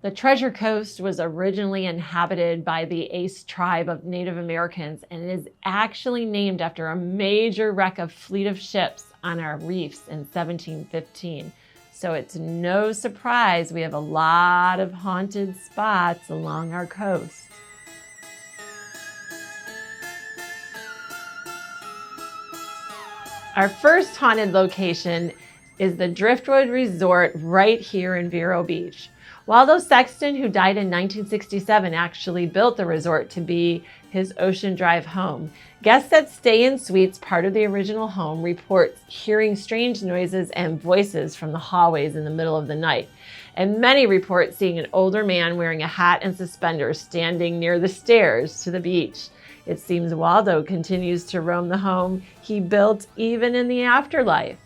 The Treasure Coast was originally inhabited by the Ace tribe of Native Americans and is actually named after a major wreck of fleet of ships on our reefs in 1715. So it's no surprise we have a lot of haunted spots along our coast. Our first haunted location is the Driftwood Resort right here in Vero Beach. Waldo Sexton, who died in 1967, actually built the resort to be his Ocean Drive home. Guests that stay in suites, part of the original home, report hearing strange noises and voices from the hallways in the middle of the night. And many report seeing an older man wearing a hat and suspenders standing near the stairs to the beach. It seems Waldo continues to roam the home he built even in the afterlife.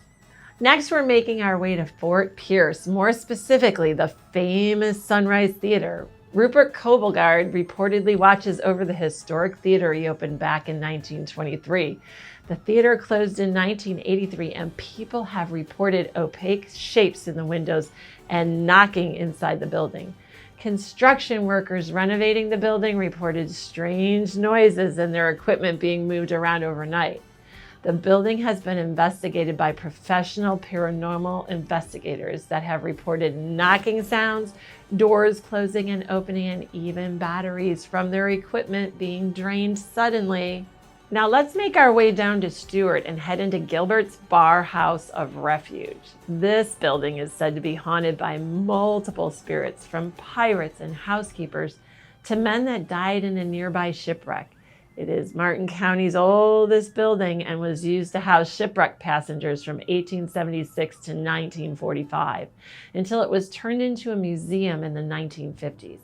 Next, we're making our way to Fort Pierce, more specifically, the famous Sunrise Theater. Rupert Kobelgard reportedly watches over the historic theater he opened back in 1923. The theater closed in 1983, and people have reported opaque shapes in the windows and knocking inside the building. Construction workers renovating the building reported strange noises and their equipment being moved around overnight. The building has been investigated by professional paranormal investigators that have reported knocking sounds, doors closing and opening, and even batteries from their equipment being drained suddenly. Now let's make our way down to Stewart and head into Gilbert's Bar House of Refuge. This building is said to be haunted by multiple spirits, from pirates and housekeepers to men that died in a nearby shipwreck. It is Martin County's oldest building and was used to house shipwreck passengers from 1876 to 1945 until it was turned into a museum in the 1950s.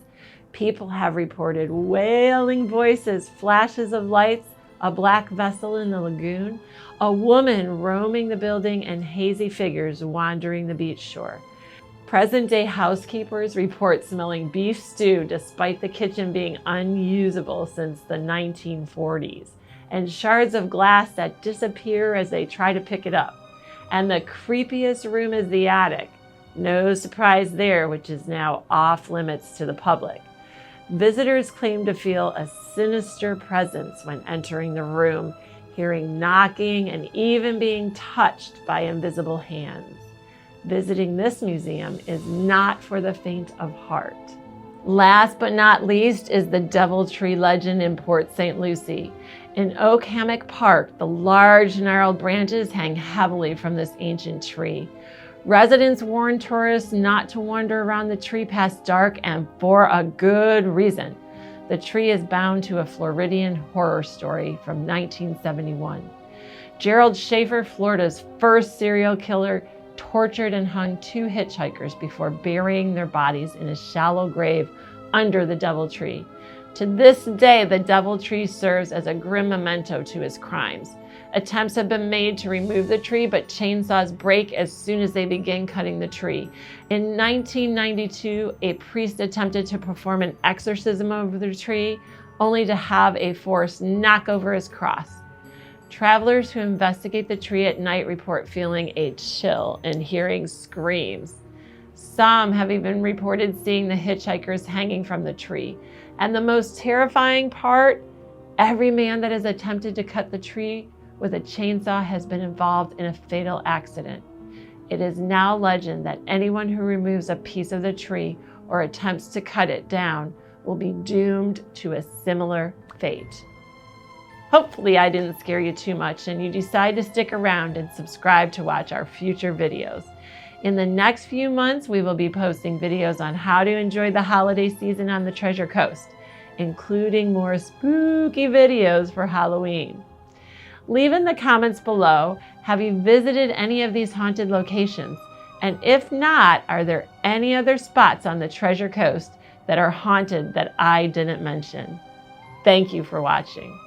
People have reported wailing voices, flashes of lights, a black vessel in the lagoon, a woman roaming the building, and hazy figures wandering the beach shore. Present-day housekeepers report smelling beef stew despite the kitchen being unusable since the 1940s, and shards of glass that disappear as they try to pick it up. And the creepiest room is the attic. No surprise there, which is now off limits to the public. Visitors claim to feel a sinister presence when entering the room, hearing knocking and even being touched by invisible hands. Visiting this museum is not for the faint of heart. Last but not least is the Deviltree legend in Port St. Lucie. In Oak Hammock Park, the large gnarled branches hang heavily from this ancient tree. Residents warn tourists not to wander around the tree past dark, and for a good reason. The tree is bound to a Floridian horror story from 1971. Gerald Schaefer, Florida's first serial killer, tortured and hung 2 hitchhikers before burying their bodies in a shallow grave under the Deviltree. To this day, the Deviltree serves as a grim memento to his crimes. Attempts have been made to remove the tree, but chainsaws break as soon as they begin cutting the tree. In 1992, a priest attempted to perform an exorcism over the tree, only to have a force knock over his cross. Travelers who investigate the tree at night report feeling a chill and hearing screams. Some have even reported seeing the hitchhikers hanging from the tree. And the most terrifying part, every man that has attempted to cut the tree with a chainsaw has been involved in a fatal accident. It is now legend that anyone who removes a piece of the tree or attempts to cut it down will be doomed to a similar fate. Hopefully I didn't scare you too much and you decide to stick around and subscribe to watch our future videos. In the next few months, we will be posting videos on how to enjoy the holiday season on the Treasure Coast, including more spooky videos for Halloween. Leave in the comments below, have you visited any of these haunted locations? And if not, are there any other spots on the Treasure Coast that are haunted that I didn't mention? Thank you for watching.